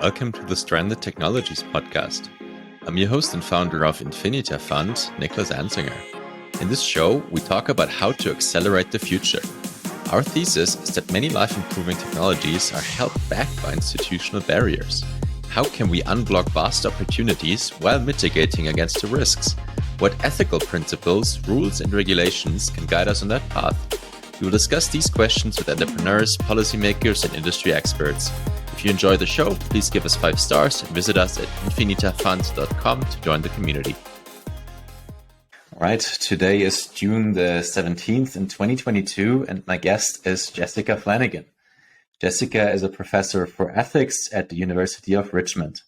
Welcome to the Stranded Technologies podcast. I'm your host and founder of Infinita Fund, Niklas. In this show, we talk about how to accelerate the future. Our thesis is that many life-improving technologies are held back by institutional barriers. How can we unblock vast opportunities while mitigating against the risks? What ethical principles, rules, and regulations can guide us on that path? We will discuss these questions with entrepreneurs, policymakers, and industry experts. If you enjoy the show, please give us 5 stars and visit us at infinitafund.com to join the community. All right, today is June the 17th in 2022, and my guest is Jessica Flanigan. Jessica is a professor for ethics at the University of Richmond.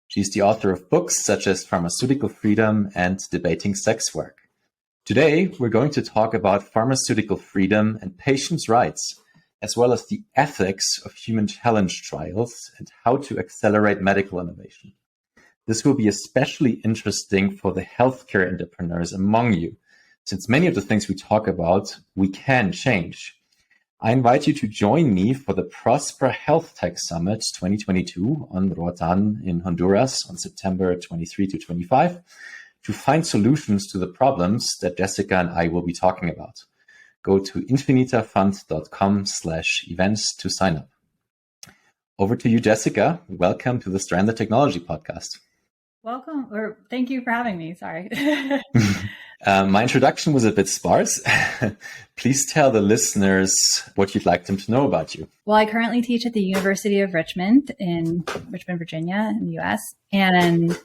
She's the author of books such as Pharmaceutical Freedom and Debating Sex Work. Today, we're going to talk about pharmaceutical freedom and patients' rights, as well as the ethics of human challenge trials and how to accelerate medical innovation. This will be especially interesting for the healthcare entrepreneurs among you, since many of the things we talk about, we can change. I invite you to join me for the Prosper Health Tech Summit 2022 on Roatan in Honduras on September 23 to 25 to find solutions to the problems that Jessica and I will be talking about. Go to infinitafund.com/events to sign up. Over to you, Jessica. Welcome to the Stranded Technology podcast. Welcome, or thank you for having me. Sorry. My introduction was a bit sparse. Please tell the listeners what you'd like them to know about you. Well, I currently teach at the University of Richmond in Richmond, Virginia, in the US. And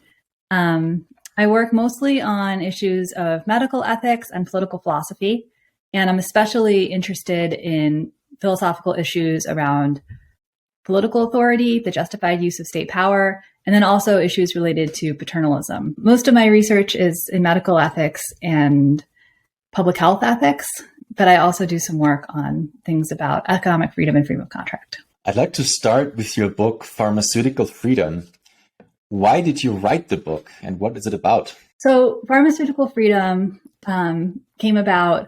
I work mostly on issues of medical ethics and political philosophy. And I'm especially interested in philosophical issues around political authority, the justified use of state power, and then also issues related to paternalism. Most of my research is in medical ethics and public health ethics, but I also do some work on things about economic freedom and freedom of contract. I'd like to start with your book, Pharmaceutical Freedom. Why did you write the book and what is it about? So Pharmaceutical Freedom came about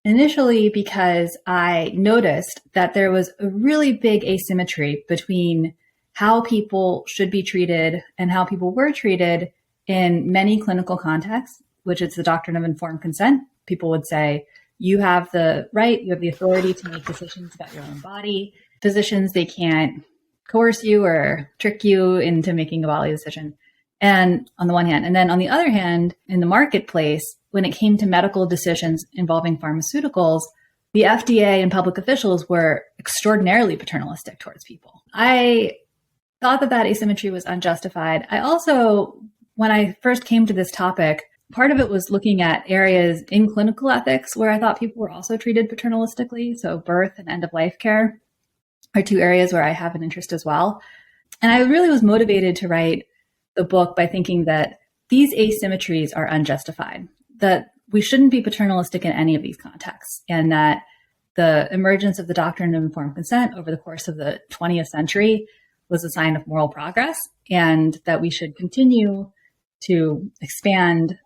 initially because I noticed that there was a really big asymmetry between how people should be treated and how people were treated in many clinical contexts, which is the doctrine of informed consent. People would say, you have the right, you have the authority to make decisions about your own body. Physicians, they can't coerce you or trick you into making a bodily decision. And on the one hand, and then on the other hand, in the marketplace, when it came to medical decisions involving pharmaceuticals, the FDA and public officials were extraordinarily paternalistic towards people. I thought that asymmetry was unjustified. I also, when I first came to this topic, part of it was looking at areas in clinical ethics where I thought people were also treated paternalistically. So birth and end-of-life care are 2 areas where I have an interest as well. And I really was motivated to write the book by thinking that these asymmetries are unjustified, that we shouldn't be paternalistic in any of these contexts, and that the emergence of the doctrine of informed consent over the course of the 20th century was a sign of moral progress, and that we should continue to expand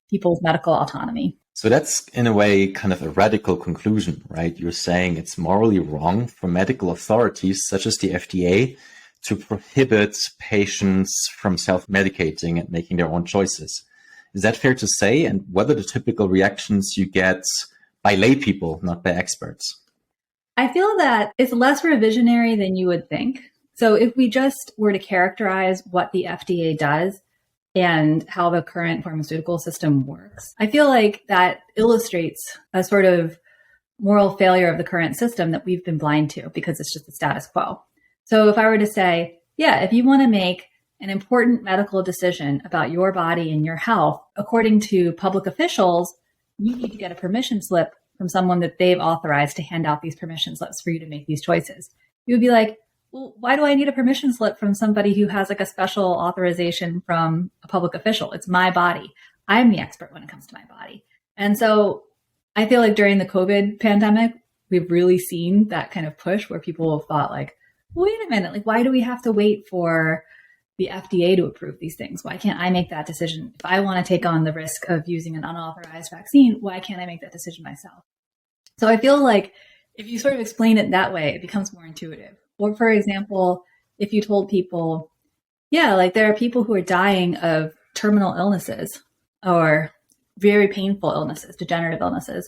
people's medical autonomy. So that's, in a way, kind of a radical conclusion, right? You're saying it's morally wrong for medical authorities, such as the FDA, to prohibit patients from self-medicating and making their own choices. Is that fair to say? And what are the typical reactions you get by lay people, not by experts? I feel that it's less revisionary than you would think. So if we just were to characterize what the FDA does and how the current pharmaceutical system works, I feel like that illustrates a sort of moral failure of the current system that we've been blind to because it's just the status quo. So if I were to say, yeah, if you want to make an important medical decision about your body and your health, according to public officials, you need to get a permission slip from someone that they've authorized to hand out these permission slips for you to make these choices. You would be like, well, why do I need a permission slip from somebody who has like a special authorization from a public official? It's my body. I'm the expert when it comes to my body. And so I feel like during the COVID pandemic, we've really seen that kind of push where people have thought like, wait a minute, like, why do we have to wait for the FDA to approve these things? Why can't I make that decision? If I want to take on the risk of using an unauthorized vaccine, why can't I make that decision myself? So I feel like if you sort of explain it that way, it becomes more intuitive. Or for example, if you told people, Yeah, like there are people who are dying of terminal illnesses or very painful illnesses, degenerative illnesses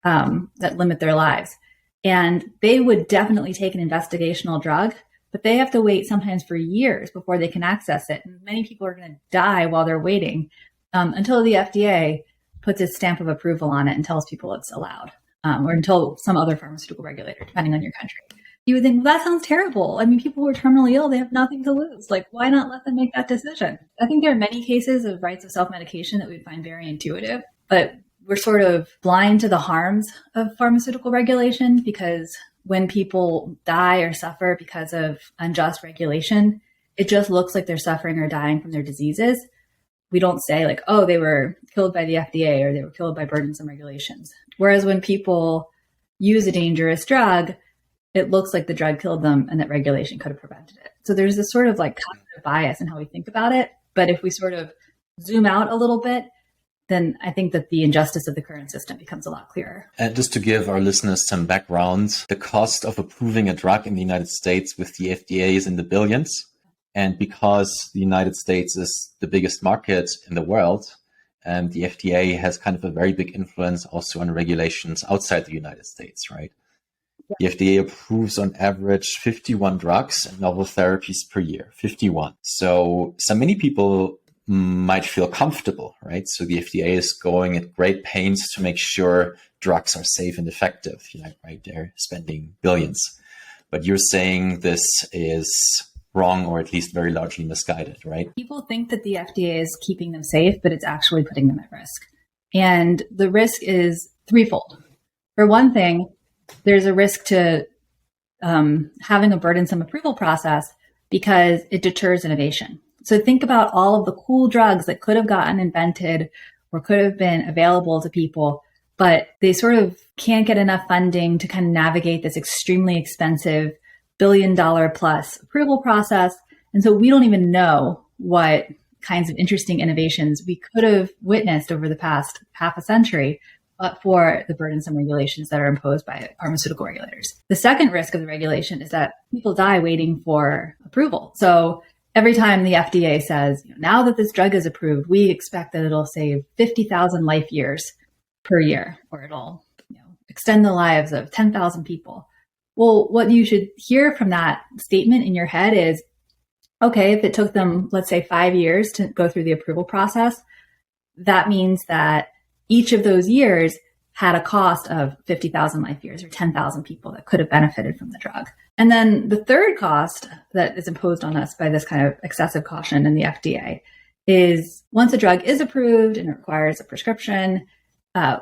that limit their lives. And they would definitely take an investigational drug, but they have to wait sometimes for years before they can access it. And many people are going to die while they're waiting until the FDA puts its stamp of approval on it and tells people it's allowed, or until some other pharmaceutical regulator, depending on your country. You would think, well, that sounds terrible. I mean, people who are terminally ill, they have nothing to lose. Like, why not let them make that decision? I think there are many cases of rights of self-medication that we'd find very intuitive, but we're sort of blind to the harms of pharmaceutical regulation, because when people die or suffer because of unjust regulation, it just looks like they're suffering or dying from their diseases. We don't say like, oh, they were killed by the FDA or they were killed by burdensome regulations. Whereas when people use a dangerous drug, it looks like the drug killed them and that regulation could have prevented it. So there's this sort of like cognitive bias in how we think about it. But if we sort of zoom out a little bit, then I think that the injustice of the current system becomes a lot clearer. And just to give our listeners some background, the cost of approving a drug in the United States with the FDA is in the billions. And because the United States is the biggest market in the world, and the FDA has kind of a very big influence also on regulations outside the United States, right? The FDA approves on average 51 drugs and novel therapies per year, 51. So many people might feel comfortable, right? So the FDA is going at great pains to make sure drugs are safe and effective, right? They're spending billions. But you're saying this is wrong, or at least very largely misguided, right? People think that the FDA is keeping them safe, but it's actually putting them at risk. And the risk is threefold. For one thing, there's a risk to having a burdensome approval process because it deters innovation. So think about all of the cool drugs that could have gotten invented or could have been available to people, but they sort of can't get enough funding to kind of navigate this extremely expensive billion-dollar plus approval process. And so we don't even know what kinds of interesting innovations we could have witnessed over the past half a century, but for the burdensome regulations that are imposed by pharmaceutical regulators. The second risk of the regulation is that people die waiting for approval. So every time the FDA says, now that this drug is approved, we expect that it'll save 50,000 life years per year, or it'll extend the lives of 10,000 people. Well, what you should hear from that statement in your head is, okay, if it took them, let's say 5 years to go through the approval process, that means that each of those years had a cost of 50,000 life years or 10,000 people that could have benefited from the drug. And then the third cost that is imposed on us by this kind of excessive caution in the FDA is once a drug is approved and it requires a prescription,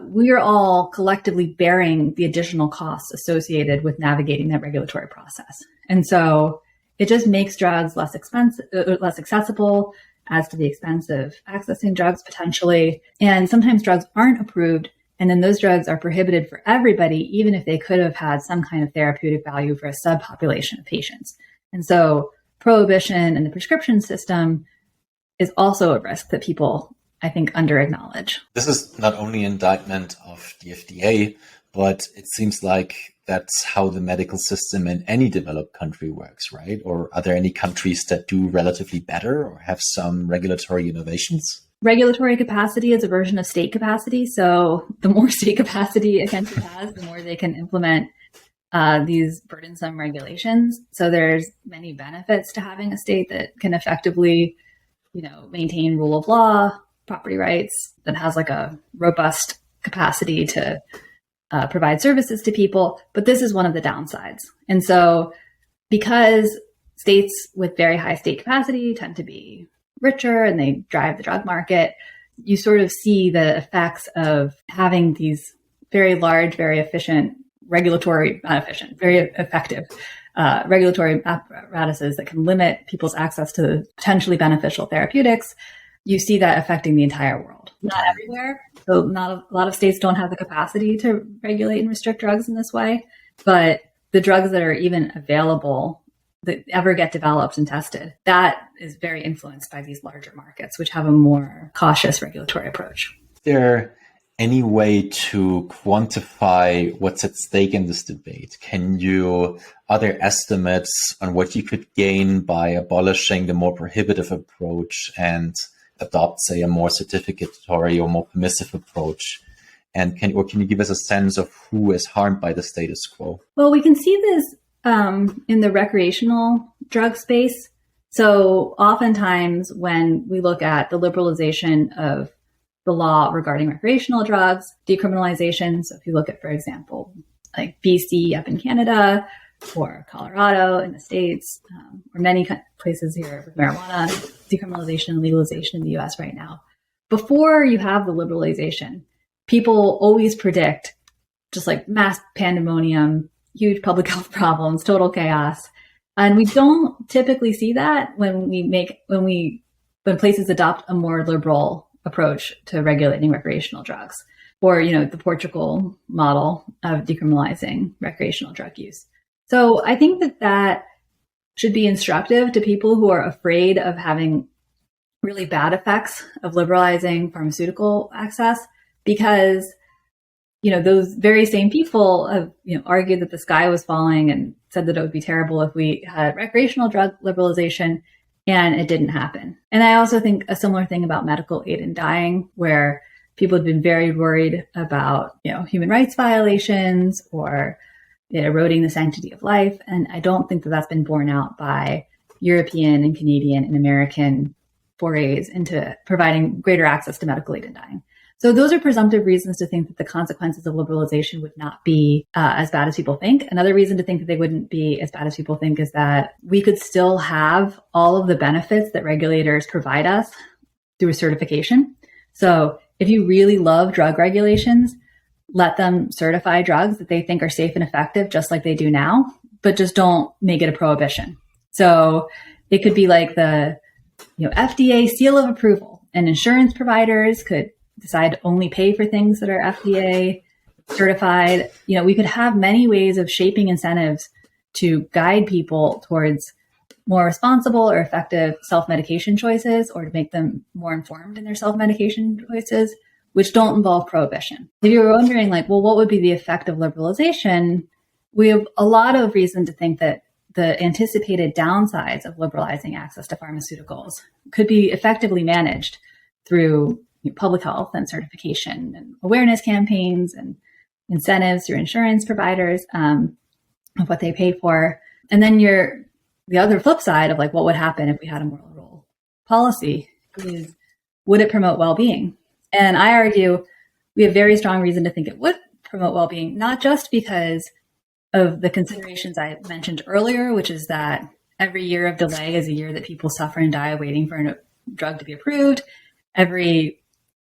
we are all collectively bearing the additional costs associated with navigating that regulatory process. And so it just makes drugs less expensive, less accessible, adds to the expense of accessing drugs potentially. And sometimes drugs aren't approved, and then those drugs are prohibited for everybody, even if they could have had some kind of therapeutic value for a subpopulation of patients. And so prohibition in the prescription system is also a risk that people, I think, under-acknowledge. This is not only an indictment of the FDA, but it seems like that's how the medical system in any developed country works, right? Or are there any countries that do relatively better or have some regulatory innovations? Regulatory capacity is a version of state capacity. So the more state capacity a country has, the more they can implement these burdensome regulations. So there's many benefits to having a state that can effectively, maintain rule of law, property rights, that has like a robust capacity to provide services to people. But this is one of the downsides. And so because states with very high state capacity tend to be richer and they drive the drug market, you sort of see the effects of having these very large, very efficient very effective regulatory apparatuses that can limit people's access to potentially beneficial therapeutics. You see that affecting the entire world. Not everywhere. So not a lot of states don't have the capacity to regulate and restrict drugs in this way. But the drugs that are even available that ever get developed and tested, that is very influenced by these larger markets, which have a more cautious regulatory approach. There any way to quantify what's at stake in this debate? Are there estimates on what you could gain by abolishing the more prohibitive approach and adopt, say, a more certificatory or more permissive approach? And can you give us a sense of who is harmed by the status quo? Well, we can see this in the recreational drug space. So oftentimes when we look at the liberalization of the law regarding recreational drugs, decriminalization, so if you look at, for example, like BC up in Canada or Colorado in the States, or many places here with marijuana, decriminalization and legalization in the US right now, before you have the liberalization, people always predict just like mass pandemonium, huge public health problems, total chaos. And we don't typically see that when places adopt a more liberal approach to regulating recreational drugs, or, the Portugal model of decriminalizing recreational drug use. So I think that should be instructive to people who are afraid of having really bad effects of liberalizing pharmaceutical access, because those very same people have argued that the sky was falling and said that it would be terrible if we had recreational drug liberalization, and it didn't happen. And I also think a similar thing about medical aid in dying, where people have been very worried about human rights violations or eroding the sanctity of life. And I don't think that that's been borne out by European and Canadian and American forays into providing greater access to medical aid in dying. So those are presumptive reasons to think that the consequences of liberalization would not be as bad as people think. Another reason to think that they wouldn't be as bad as people think is that we could still have all of the benefits that regulators provide us through certification. So if you really love drug regulations, let them certify drugs that they think are safe and effective, just like they do now, but just don't make it a prohibition. So it could be like the FDA seal of approval, and insurance providers could decide to only pay for things that are FDA certified. We could have many ways of shaping incentives to guide people towards more responsible or effective self-medication choices, or to make them more informed in their self-medication choices, which don't involve prohibition. If you were wondering, what would be the effect of liberalization? We have a lot of reason to think that the anticipated downsides of liberalizing access to pharmaceuticals could be effectively managed through public health and certification and awareness campaigns and incentives through insurance providers of what they pay for. And then the other flip side of what would happen if we had a more liberal policy is, would it promote well-being? And I argue we have very strong reason to think it would promote well-being, not just because of the considerations I mentioned earlier, which is that every year of delay is a year that people suffer and die waiting for a drug to be approved. Every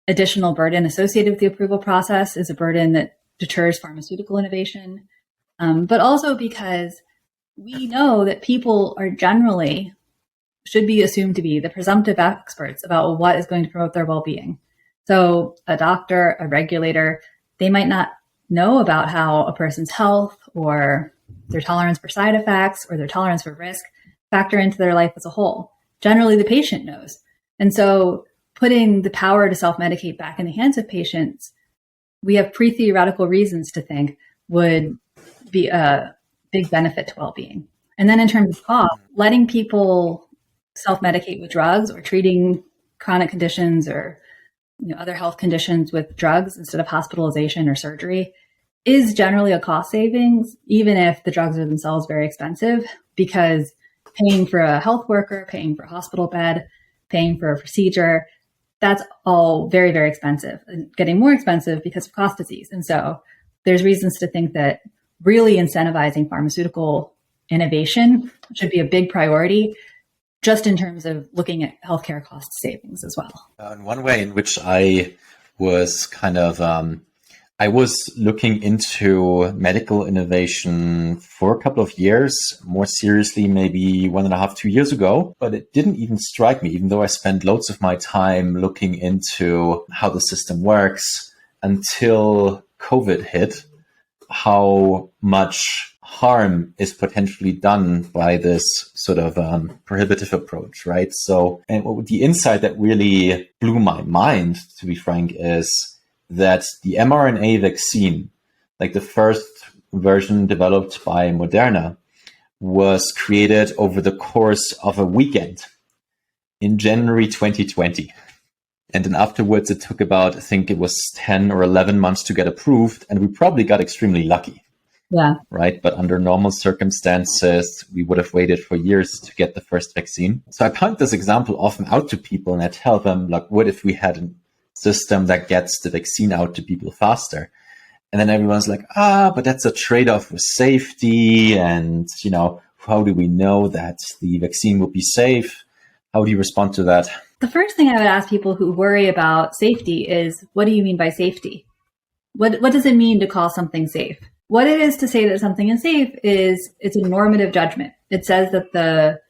additional burden associated with the approval process is a burden that deters pharmaceutical innovation, but also because we know that people are generally should be assumed to be the presumptive experts about what is going to promote their well-being. So a doctor, a regulator, they might not know about how a person's health or their tolerance for side effects or their tolerance for risk factor into their life as a whole. Generally, the patient knows. And so putting the power to self-medicate back in the hands of patients, we have pre-theoretical reasons to think would be a big benefit to well-being. And then in terms of cost, letting people self-medicate with drugs or treating chronic conditions or other health conditions with drugs instead of hospitalization or surgery is generally a cost savings, even if the drugs are themselves very expensive, because paying for a health worker, paying for a hospital bed, paying for a procedure, that's all very, very expensive and getting more expensive because of cost disease. And so there's reasons to think that really incentivizing pharmaceutical innovation should be a big priority, just in terms of looking at healthcare cost savings as well. And one way in which I was I was looking into medical innovation for a couple of years, more seriously, maybe 1.5, 2 years ago, but it didn't even strike me, even though I spent loads of my time looking into how the system works until COVID hit, how much harm is potentially done by this sort of prohibitive approach, right? So, and the insight that really blew my mind, to be frank, is that the mRNA vaccine, like the first version developed by Moderna, was created over the course of a weekend in January 2020. And then afterwards, it took about, I think it was 10 or 11 months to get approved. And we probably got extremely lucky. Yeah. Right. But under normal circumstances, we would have waited for years to get the first vaccine. So I point this example often out to people and I tell them, like, what if we had a system that gets the vaccine out to people faster? And then everyone's like, but that's a trade-off with safety. And, how do we know that the vaccine will be safe? How do you respond to that? The first thing I would ask people who worry about safety is, what do you mean by safety? What does it mean to call something safe? What it is to say that something is safe is it's a normative judgment. It says that the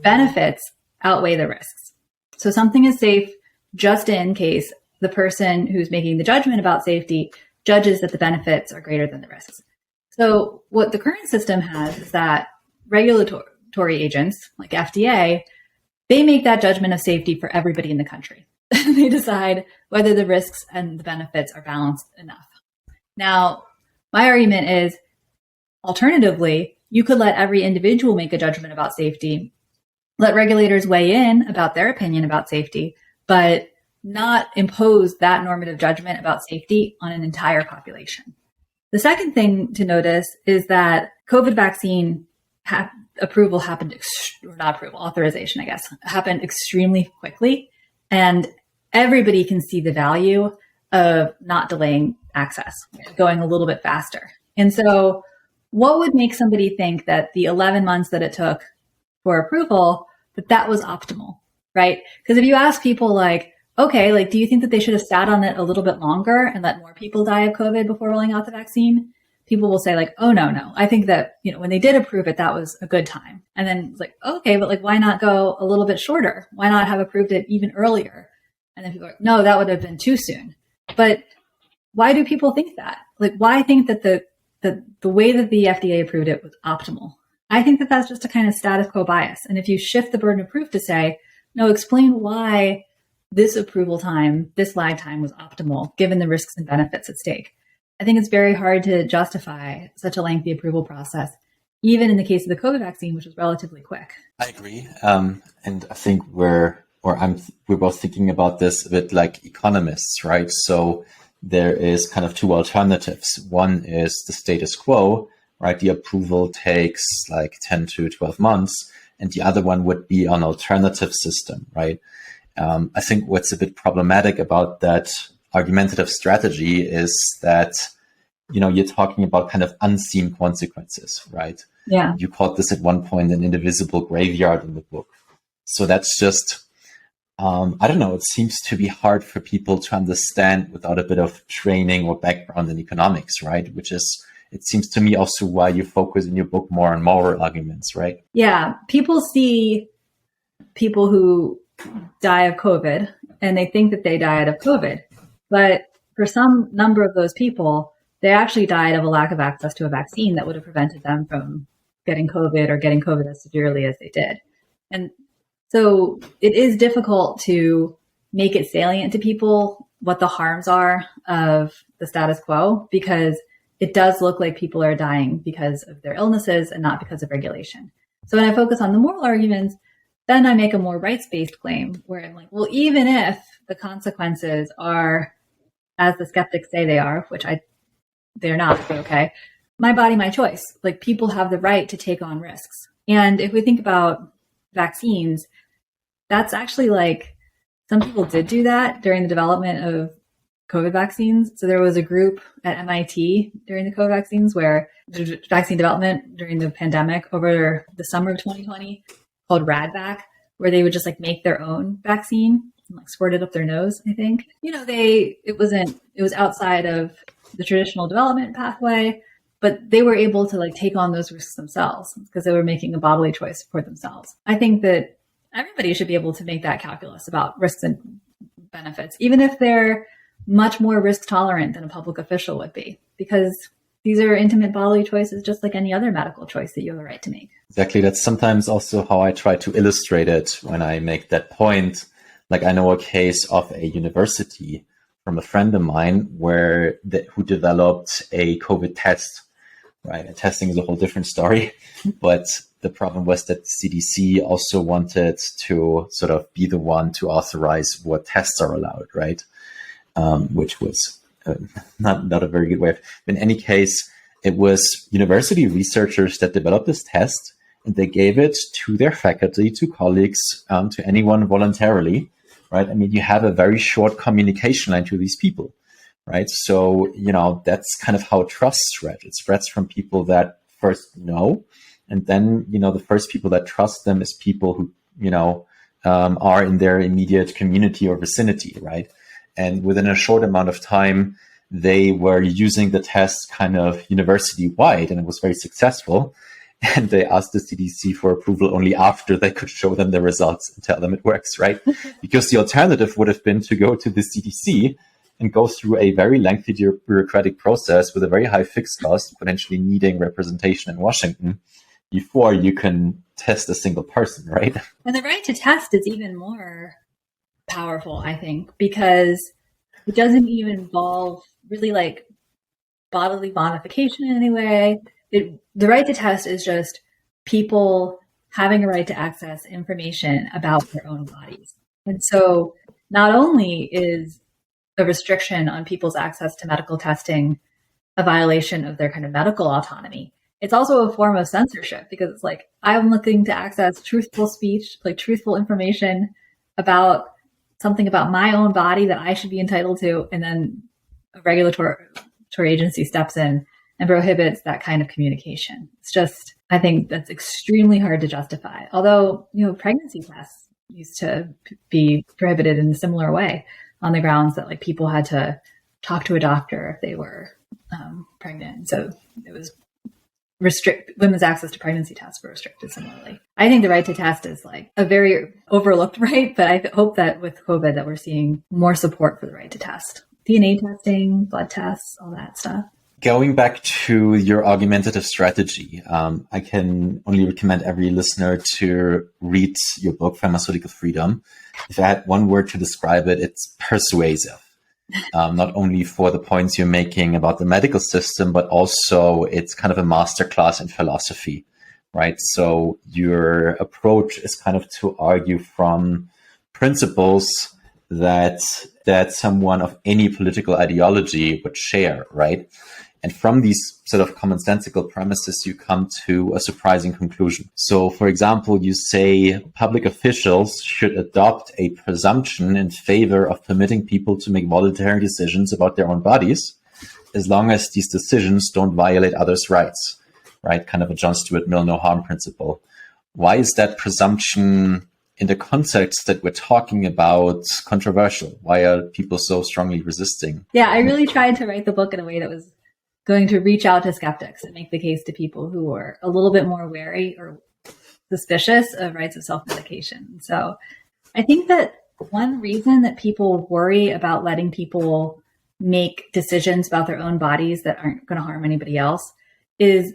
benefits outweigh the risks. So something is safe just in case the person who's making the judgment about safety judges that the benefits are greater than the risks. So what the current system has is that regulatory agents like FDA, they make that judgment of safety for everybody in the country. They decide whether the risks and the benefits are balanced enough. Now, my argument is, alternatively, you could let every individual make a judgment about safety, let regulators weigh in about their opinion about safety, but not impose that normative judgment about safety on an entire population. The second thing to notice is that COVID vaccine approval happened, or not approval, authorization, I guess, happened extremely quickly. And everybody can see the value of not delaying access, going a little bit faster. And so what would make somebody think that the 11 months that it took for approval, that was optimal, right? Because if you ask people like, okay, like, do you think that they should have sat on it a little bit longer and let more people die of COVID before rolling out the vaccine? People will say like, oh, no. I think that, when they did approve it, that was a good time. And then it's like, okay, but like, why not go a little bit shorter? Why not have approved it even earlier? And then people are like, no, that would have been too soon. But why do people think that? Like, why think that the way that the FDA approved it was optimal? I think that that's just a kind of status quo bias. And if you shift the burden of proof to say, no, explain why this approval time, this lag time was optimal, given the risks and benefits at stake, I think it's very hard to justify such a lengthy approval process, even in the case of the COVID vaccine, which was relatively quick. I agree. And I think we're both thinking about this a bit like economists, right? So there is kind of two alternatives. One is the status quo, right? The approval takes like 10 to 12 months. And the other one would be an alternative system, right? I think what's a bit problematic about that argumentative strategy is that, you're talking about kind of unseen consequences, right? Yeah. You called this at one point an indivisible graveyard in the book. So that's just, I don't know, it seems to be hard for people to understand without a bit of training or background in economics, right? Which is, it seems to me also why you focus in your book more on moral arguments, right? Yeah. People see people who die of COVID and they think that they died of COVID. But for some number of those people, they actually died of a lack of access to a vaccine that would have prevented them from getting COVID or getting COVID as severely as they did. And so it is difficult to make it salient to people what the harms are of the status quo, because it does look like people are dying because of their illnesses and not because of regulation. So when I focus on the moral arguments, then I make a more rights-based claim where I'm like, well, even if the consequences are as the skeptics say they are, which they're not, but okay, my body, my choice. Like, people have the right to take on risks. And if we think about vaccines, that's actually like, some people did do that during the development of COVID vaccines. So there was a group at MIT during the COVID vaccines where vaccine development during the pandemic over the summer of 2020 called RADVAC, where they would just like make their own vaccine and like squirt it up their nose, I think. It was outside of the traditional development pathway, but they were able to like take on those risks themselves because they were making a bodily choice for themselves. I think that everybody should be able to make that calculus about risks and benefits, even if they're much more risk tolerant than a public official would be, because these are intimate bodily choices, just like any other medical choice that you have a right to make. Exactly. That's sometimes also how I try to illustrate it when I make that point. Like, I know a case of a university from a friend of mine who developed a COVID test, right? And testing is a whole different story, but the problem was that CDC also wanted to sort of be the one to authorize what tests are allowed, right? Which was not a very good way. In any case, it was university researchers that developed this test, and they gave it to their faculty, to colleagues, to anyone voluntarily, right? I mean, you have a very short communication line to these people, right? So, that's kind of how trust spreads. It spreads from people that first know, and then, the first people that trust them is people who, are in their immediate community or vicinity, right? And within a short amount of time, they were using the test kind of university-wide, and it was very successful. And they asked the CDC for approval only after they could show them the results and tell them it works, right? Because the alternative would have been to go to the CDC and go through a very lengthy bureaucratic process with a very high fixed cost, potentially needing representation in Washington before you can test a single person, right? And the right to test is even more powerful, I think, because it doesn't even involve really like bodily modification in any way. The right to test is just people having a right to access information about their own bodies. And so not only is a restriction on people's access to medical testing a violation of their kind of medical autonomy, it's also a form of censorship, because it's like, I'm looking to access truthful speech, like truthful information about something about my own body that I should be entitled to. And then a regulatory agency steps in and prohibits that kind of communication. It's just, I think that's extremely hard to justify. Although, pregnancy tests used to be prohibited in a similar way on the grounds that like people had to talk to a doctor if they were pregnant. So it was women's access to pregnancy tests were restricted similarly. I think the right to test is like a very overlooked right, but I hope that with COVID that we're seeing more support for the right to test. DNA testing, blood tests, all that stuff. Going back to your argumentative strategy, I can only recommend every listener to read your book, Pharmaceutical Freedom. If I had one word to describe it, it's persuasive. Not only for the points you're making about the medical system, but also it's kind of a masterclass in philosophy, right? So your approach is kind of to argue from principles that someone of any political ideology would share, right? And from these sort of commonsensical premises, you come to a surprising conclusion. So, for example, you say public officials should adopt a presumption in favor of permitting people to make voluntary decisions about their own bodies, as long as these decisions don't violate others' rights, right? Kind of a John Stuart Mill no harm principle. Why is that presumption, in the context that we're talking about, controversial? Why are people so strongly resisting? Yeah, I really tried to write the book in a way that was going to reach out to skeptics and make the case to people who are a little bit more wary or suspicious of rights of self-medication. So I think that one reason that people worry about letting people make decisions about their own bodies that aren't going to harm anybody else is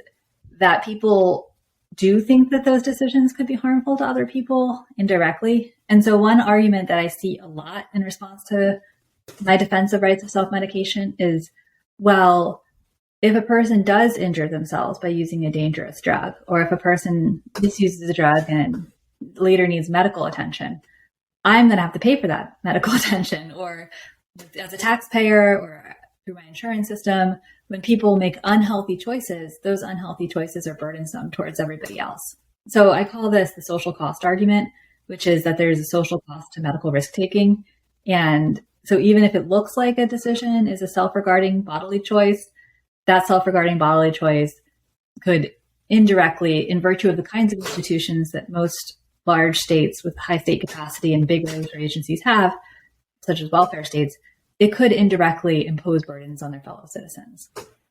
that people do think that those decisions could be harmful to other people indirectly. And so one argument that I see a lot in response to my defense of rights of self-medication is, well, if a person does injure themselves by using a dangerous drug, or if a person misuses a drug and later needs medical attention, I'm going to have to pay for that medical attention, or as a taxpayer or through my insurance system. When people make unhealthy choices, those unhealthy choices are burdensome towards everybody else. So I call this the social cost argument, which is that there's a social cost to medical risk taking. And so even if it looks like a decision is a self-regarding bodily choice, that self-regarding bodily choice could indirectly, in virtue of the kinds of institutions that most large states with high state capacity and big regulatory agencies have, such as welfare states, it could indirectly impose burdens on their fellow citizens.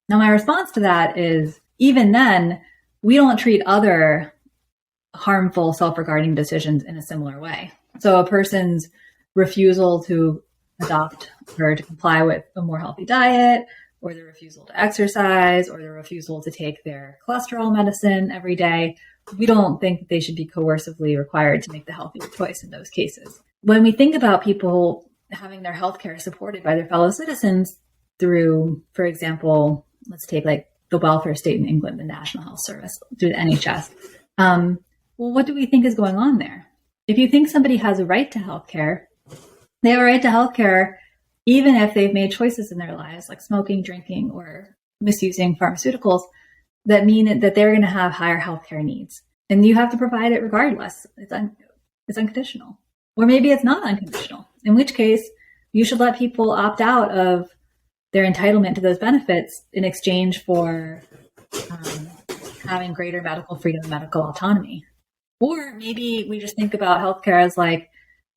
Now, my response to that is, even then, we don't treat other harmful self-regarding decisions in a similar way. So a person's refusal to adopt or to comply with a more healthy diet, or the refusal to exercise, or the refusal to take their cholesterol medicine every day, we don't think that they should be coercively required to make the healthier choice in those cases. When we think about people having their healthcare supported by their fellow citizens through, for example, let's take like the welfare state in England, the National Health Service, through the NHS. Well, what do we think is going on there? If you think somebody has a right to healthcare, they have a right to healthcare even if they've made choices in their lives, like smoking, drinking, or misusing pharmaceuticals, that mean that they're going to have higher healthcare needs. And you have to provide it regardless. It's unconditional. Or maybe it's not unconditional, in which case you should let people opt out of their entitlement to those benefits in exchange for having greater medical freedom and medical autonomy. Or maybe we just think about healthcare as like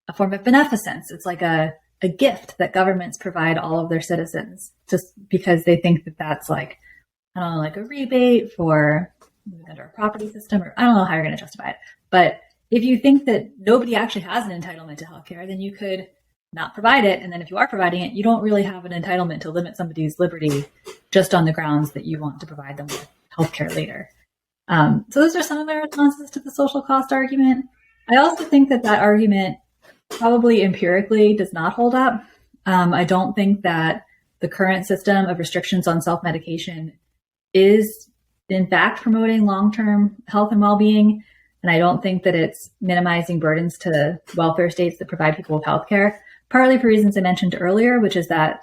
a form of beneficence. It's like a gift that governments provide all of their citizens just because they think that that's like, I don't know, like a rebate for moving under a property system, or I don't know how you're going to justify it. But if you think that nobody actually has an entitlement to healthcare, then you could not provide it. And then if you are providing it, you don't really have an entitlement to limit somebody's liberty just on the grounds that you want to provide them with healthcare later. So those are some of my responses to the social cost argument. I also think that argument probably empirically does not hold up. I don't think that the current system of restrictions on self-medication is in fact promoting long-term health and well-being. And I don't think that it's minimizing burdens to welfare states that provide people with healthcare, partly for reasons I mentioned earlier, which is that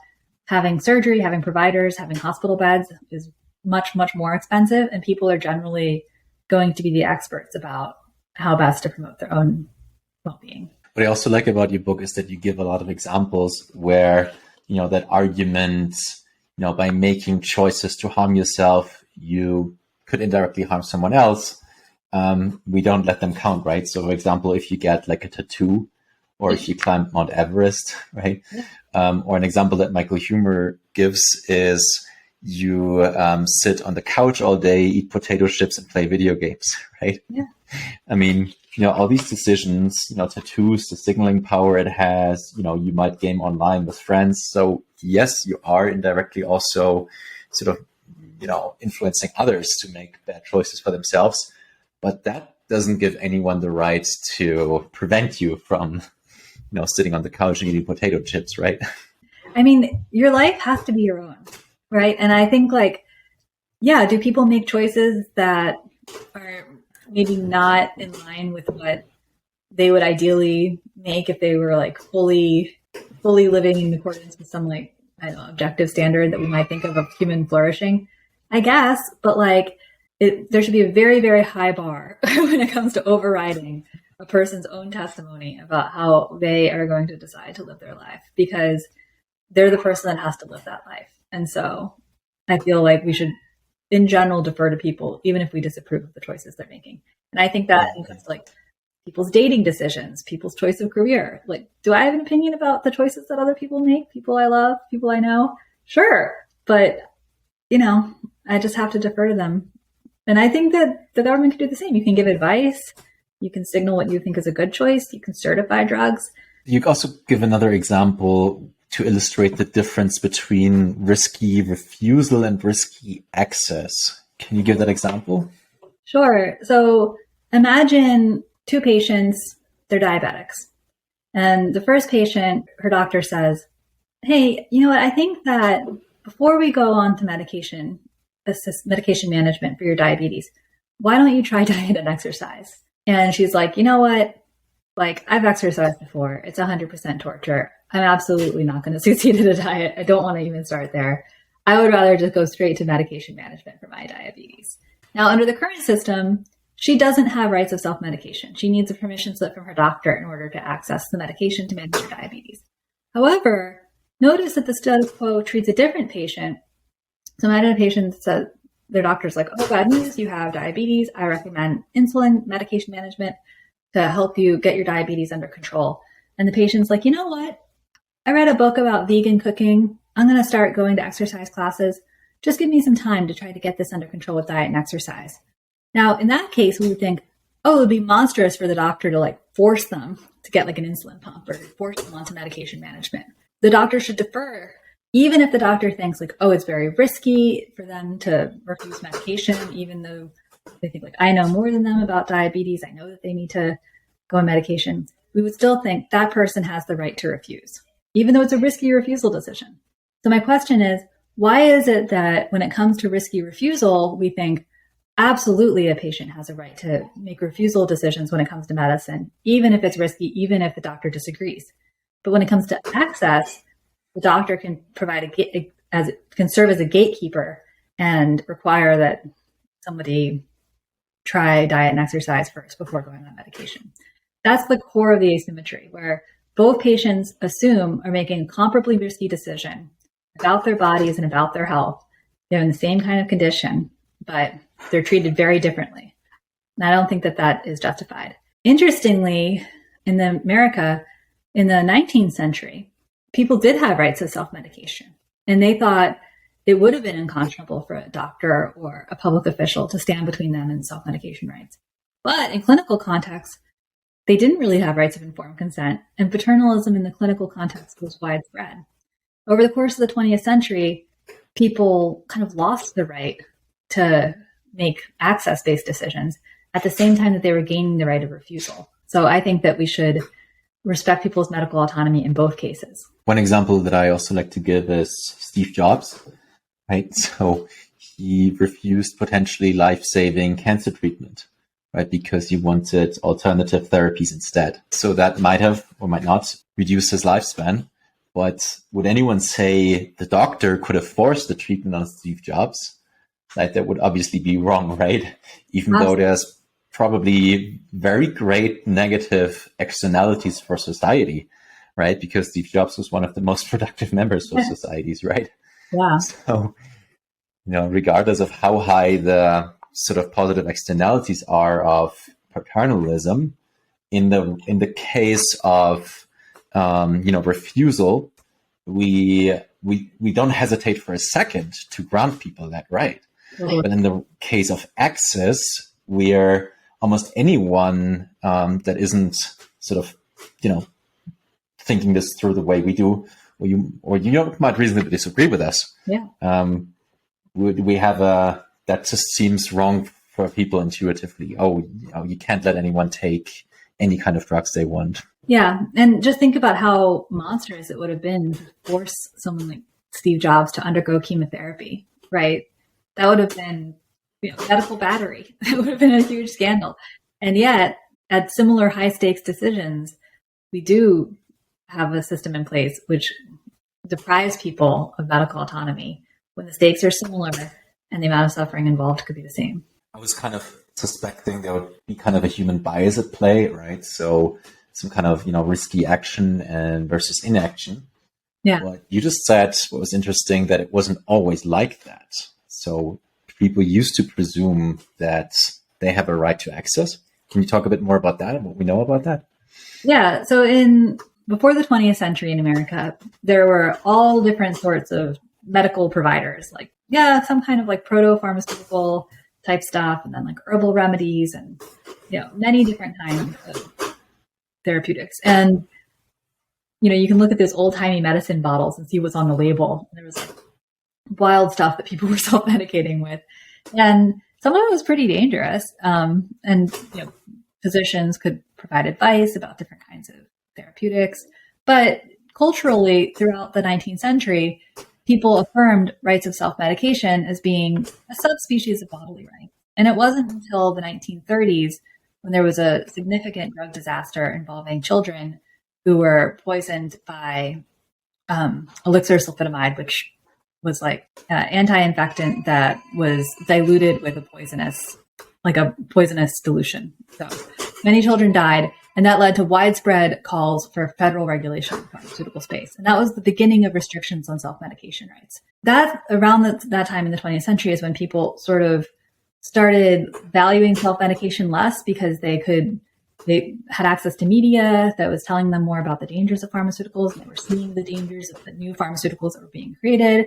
having surgery, having providers, having hospital beds is much, much more expensive. And people are generally going to be the experts about how best to promote their own well-being. What I also like about your book is that you give a lot of examples where, that argument, by making choices to harm yourself, you could indirectly harm someone else. We don't let them count, right? So, for example, if you get like a tattoo or if you climb Mount Everest, right? Yeah. Or an example that Michael Huemer gives is you sit on the couch all day, eat potato chips and play video games, right? Yeah. I mean, all these decisions, tattoos, the signaling power it has, you might game online with friends. So yes, you are indirectly also sort of, influencing others to make bad choices for themselves. But that doesn't give anyone the right to prevent you from, sitting on the couch and eating potato chips, right? I mean, your life has to be your own, right? And I think do people make choices that are maybe not in line with what they would ideally make if they were like fully living in accordance with some objective standard that we might think of human flourishing, I guess. But there should be a very, very high bar when it comes to overriding a person's own testimony about how they are going to decide to live their life, because they're the person that has to live that life. And so I feel like we should, in general, defer to people, even if we disapprove of the choices they're making. And I think that includes people's dating decisions, people's choice of career. Do I have an opinion about the choices that other people make? People I love, people I know? Sure. But, I just have to defer to them. And I think that the government can do the same. You can give advice. You can signal what you think is a good choice. You can certify drugs. You also give another example to illustrate the difference between risky refusal and risky access. Can you give that example? Sure. So imagine two patients, they're diabetics. And the first patient, her doctor says, hey, you know what? I think that before we go on to medication management for your diabetes, why don't you try diet and exercise? And she's like, you know what? I've exercised before. It's 100% torture. I'm absolutely not going to succeed at a diet. I don't want to even start there. I would rather just go straight to medication management for my diabetes. Now, under the current system, she doesn't have rights of self-medication. She needs a permission slip from her doctor in order to access the medication to manage her diabetes. However, notice that the status quo treats a different patient. So imagine a patient says, their doctor's like, oh, bad news, you have diabetes. I recommend insulin medication management to help you get your diabetes under control. And the patient's like, you know what? I read a book about vegan cooking. I'm going to start going to exercise classes. Just give me some time to try to get this under control with diet and exercise. Now, in that case, we would think, oh, it would be monstrous for the doctor to force them to get an insulin pump or force them onto medication management. The doctor should defer, even if the doctor thinks oh, it's very risky for them to refuse medication, even though they think I know more than them about diabetes. I know that they need to go on medication. We would still think that person has the right to refuse. even though it's a risky refusal decision. So my question is, why is it that when it comes to risky refusal, we think absolutely a patient has a right to make refusal decisions when it comes to medicine, even if it's risky, even if the doctor disagrees. But when it comes to access, the doctor can can serve as a gatekeeper and require that somebody try diet and exercise first before going on medication. That's the core of the asymmetry, where both patients assume are making a comparably risky decision about their bodies and about their health. They're in the same kind of condition, but they're treated very differently. And I don't think that that is justified. Interestingly, in America, in the 19th century, people did have rights of self-medication. And they thought it would have been unconscionable for a doctor or a public official to stand between them and self-medication rights. But in clinical contexts, they didn't really have rights of informed consent, and paternalism in the clinical context was widespread. Over the course of the 20th century, people kind of lost the right to make access-based decisions at the same time that they were gaining the right of refusal. So I think that we should respect people's medical autonomy in both cases. One example that I also like to give is Steve Jobs, right? So he refused potentially life-saving cancer treatment, right? Because he wanted alternative therapies instead. So that might have or might not reduce his lifespan. But would anyone say the doctor could have forced the treatment on Steve Jobs? Like, that would obviously be wrong, right? Even though there's probably very great negative externalities for society, right? Because Steve Jobs was one of the most productive members of societies, right? Yeah. So, regardless of how high the sort of positive externalities are of paternalism, in the case of refusal, we don't hesitate for a second to grant people that right. Mm-hmm. But in the case of access, we're almost anyone that isn't sort of thinking this through the way we do, or you might reasonably disagree with us. Yeah. We have that just seems wrong for people intuitively. You can't let anyone take any kind of drugs they want. Yeah. And just think about how monstrous it would have been to force someone like Steve Jobs to undergo chemotherapy, right? That would have been medical battery. That would have been a huge scandal. And yet, at similar high stakes decisions, we do have a system in place which deprives people of medical autonomy when the stakes are similar and the amount of suffering involved could be the same. I was kind of suspecting there would be kind of a human bias at play, right? So some kind of, risky action and versus inaction. Yeah. But you just said what was interesting, that it wasn't always like that. So people used to presume that they have a right to access. Can you talk a bit more about that and what we know about that? Yeah. So before the 20th century in America, there were all different sorts of medical providers, some kind of like proto-pharmaceutical type stuff, and then like herbal remedies and, many different kinds of therapeutics. And, you can look at those old timey medicine bottles and see what's on the label. There was wild stuff that people were self-medicating with. And some of it was pretty dangerous. Physicians could provide advice about different kinds of therapeutics. But culturally, throughout the 19th century, people affirmed rights of self-medication as being a subspecies of bodily right. And it wasn't until the 1930s, when there was a significant drug disaster involving children who were poisoned by elixir sulfonamide, which was like anti-infectant that was diluted with a poisonous dilution. So many children died, and that led to widespread calls for federal regulation of the pharmaceutical space. And that was the beginning of restrictions on self-medication rights. That around that time in the 20th century is when people sort of started valuing self-medication less, because they had access to media that was telling them more about the dangers of pharmaceuticals, and they were seeing the dangers of the new pharmaceuticals that were being created.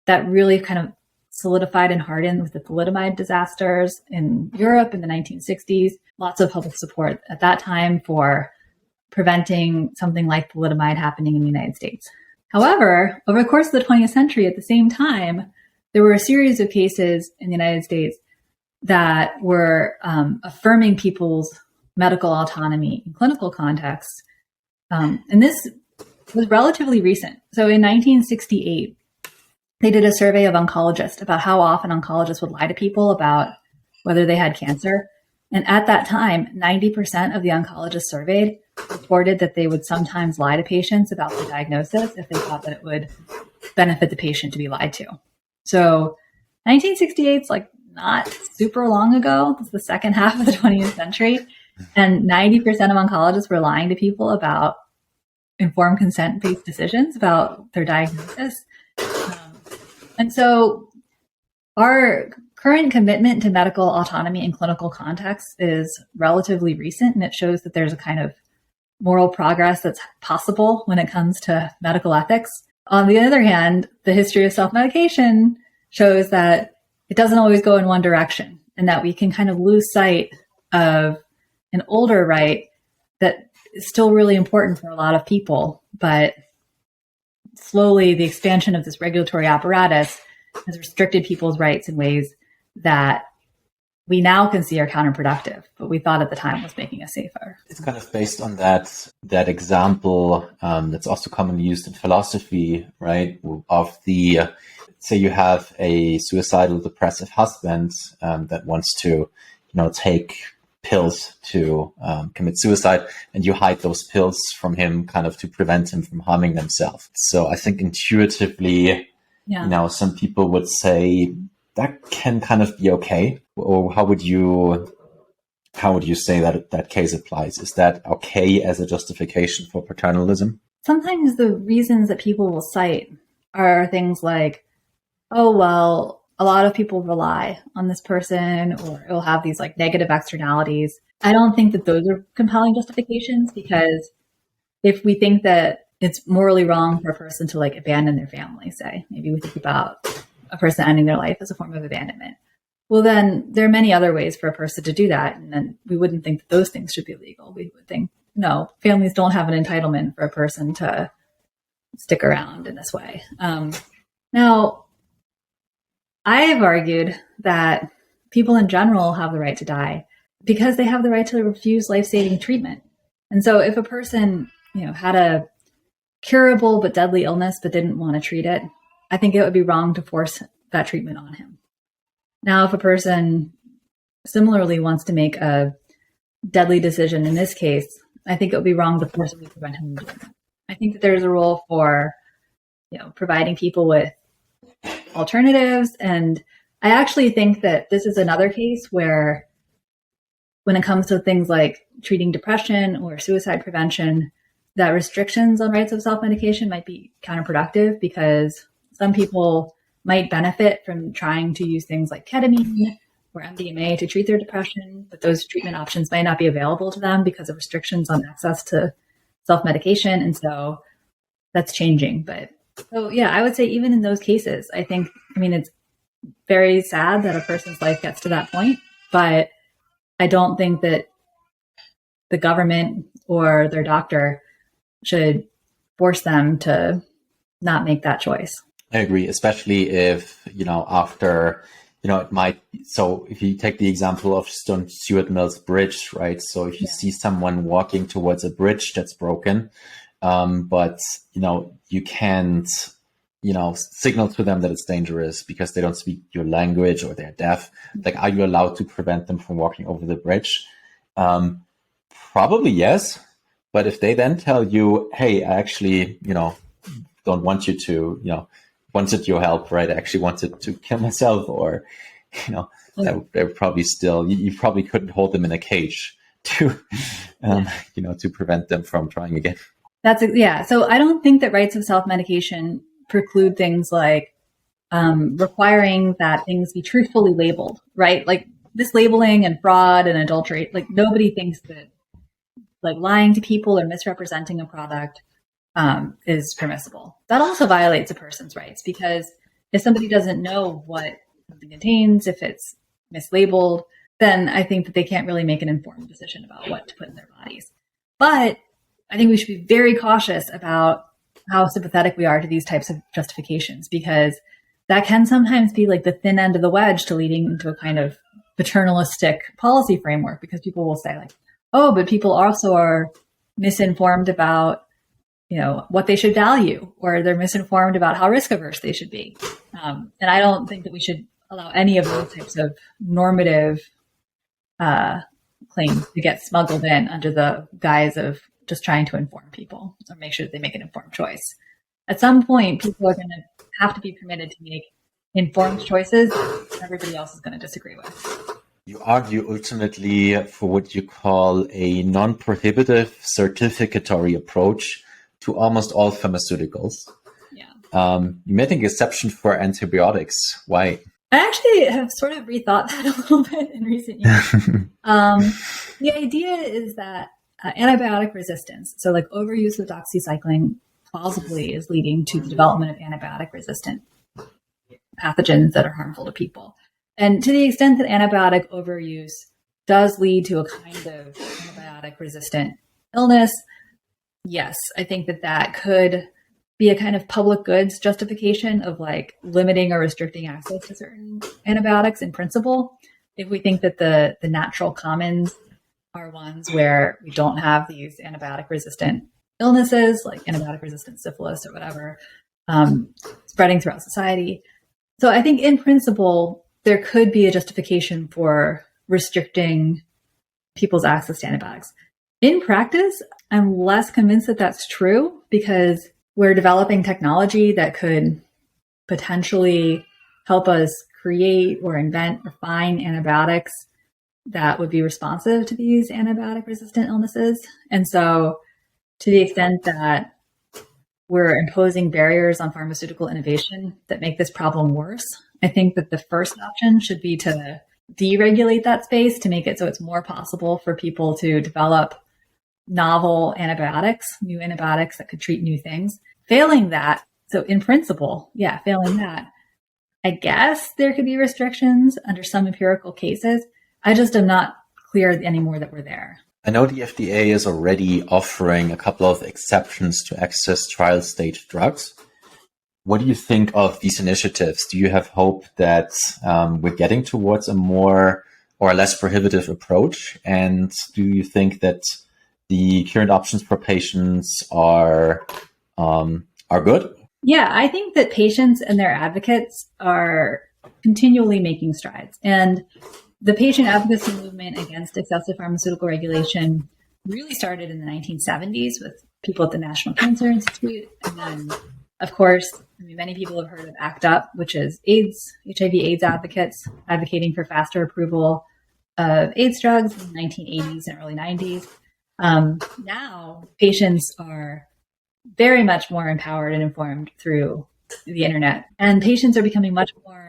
That really kind of solidified and hardened with the thalidomide disasters in Europe in the 1960s. Lots of public support at that time for preventing something like thalidomide happening in the United States. However, over the course of the 20th century, at the same time, there were a series of cases in the United States that were affirming people's medical autonomy in clinical contexts. And this was relatively recent. So in 1968, they did a survey of oncologists about how often oncologists would lie to people about whether they had cancer. And at that time, 90% of the oncologists surveyed reported that they would sometimes lie to patients about the diagnosis if they thought that it would benefit the patient to be lied to. So 1968 is like not super long ago. It's the second half of the 20th century. And 90% of oncologists were lying to people about informed consent-based decisions about their diagnosis. And so our current commitment to medical autonomy in clinical contexts is relatively recent, and it shows that there's a kind of moral progress that's possible when it comes to medical ethics. On the other hand, the history of self-medication shows that it doesn't always go in one direction, and that we can kind of lose sight of an older right that is still really important for a lot of people, but slowly the expansion of this regulatory apparatus has restricted people's rights in ways that we now can see are counterproductive, but we thought at the time was making us safer. It's kind of based on that example that's also commonly used in philosophy, right? Of the, say you have a suicidal depressive husband that wants to, take pills to commit suicide, and you hide those pills from him kind of to prevent him from harming himself. So I think intuitively, some people would say that can kind of be okay. Or how would you say that case applies? Is that okay as a justification for paternalism? Sometimes the reasons that people will cite are things like, oh, well, a lot of people rely on this person, or it'll have these like negative externalities. I don't think that those are compelling justifications, because if we think that it's morally wrong for a person to like abandon their family, say, maybe we think about a person ending their life as a form of abandonment. Well, then there are many other ways for a person to do that. And then we wouldn't think that those things should be legal. We would think, no, families don't have an entitlement for a person to stick around in this way. Now, I have argued that people in general have the right to die because they have the right to refuse life-saving treatment. And so if a person, had a curable but deadly illness but didn't want to treat it, I think it would be wrong to force that treatment on him. Now, if a person similarly wants to make a deadly decision in this case, I think it would be wrong to forcibly prevent him from doing that. I think that there's a role for, providing people with alternatives. And I actually think that this is another case where, when it comes to things like treating depression or suicide prevention, that restrictions on rights of self-medication might be counterproductive, because some people might benefit from trying to use things like ketamine or MDMA to treat their depression, but those treatment options might not be available to them because of restrictions on access to self-medication. And so that's changing. I would say even in those cases, it's very sad that a person's life gets to that point, but I don't think that the government or their doctor should force them to not make that choice. I agree, especially if, after, it might, so if you take the example of Stuart Mill's bridge, right? So if you see someone walking towards a bridge that's broken, but, you can't, signal to them that it's dangerous because they don't speak your language or they're deaf. Like, are you allowed to prevent them from walking over the bridge? Probably yes. But if they then tell you, hey, I actually, don't want you to, wanted your help, right? I actually wanted to kill myself, or, they're probably still, you probably couldn't hold them in a cage to, to prevent them from trying again. So I don't think that rights of self-medication preclude things like requiring that things be truthfully labeled, right? Like mislabeling and fraud and adultery, like nobody thinks that like lying to people or misrepresenting a product is permissible. That also violates a person's rights, because if somebody doesn't know what something contains, if it's mislabeled, then I think that they can't really make an informed decision about what to put in their bodies. But I think we should be very cautious about how sympathetic we are to these types of justifications, because that can sometimes be like the thin end of the wedge to leading into a kind of paternalistic policy framework, because people will say like, oh, but people also are misinformed about what they should value, or they're misinformed about how risk averse they should be. And I don't think that we should allow any of those types of normative claims to get smuggled in under the guise of just trying to inform people or make sure that they make an informed choice. At some point, people are going to have to be permitted to make informed choices that everybody else is going to disagree with. You argue ultimately for what you call a non-prohibitive certificatory approach to almost all pharmaceuticals. Yeah. You made an exception for antibiotics. Why? I actually have sort of rethought that a little bit in recent years. The idea is that antibiotic resistance, so like overuse of doxycycline, plausibly is leading to the development of antibiotic-resistant pathogens that are harmful to people. And to the extent that antibiotic overuse does lead to a kind of antibiotic-resistant illness, yes, I think that could be a kind of public goods justification of like limiting or restricting access to certain antibiotics in principle. If we think that the natural commons are ones where we don't have these antibiotic-resistant illnesses, like antibiotic-resistant syphilis or whatever, spreading throughout society. So I think in principle, there could be a justification for restricting people's access to antibiotics. In practice, I'm less convinced that that's true because we're developing technology that could potentially help us create or invent or find antibiotics that would be responsive to these antibiotic-resistant illnesses. And so to the extent that we're imposing barriers on pharmaceutical innovation that make this problem worse, I think that the first option should be to deregulate that space to make it so it's more possible for people to develop novel antibiotics, new antibiotics that could treat new things. Failing that, so in principle, failing that, I guess there could be restrictions under some empirical cases. I just am not clear anymore that we're there. I know the FDA is already offering a couple of exceptions to access trial stage drugs. What do you think of these initiatives? Do you have hope that we're getting towards a more or less prohibitive approach? And do you think that the current options for patients are good? Yeah, I think that patients and their advocates are continually making strides. And the patient advocacy movement against excessive pharmaceutical regulation really started in the 1970s with people at the National Cancer Institute. And then, of course, many people have heard of ACT UP, which is HIV/AIDS advocates advocating for faster approval of AIDS drugs in the 1980s and early 90s. Now, patients are very much more empowered and informed through the internet. And patients are becoming much more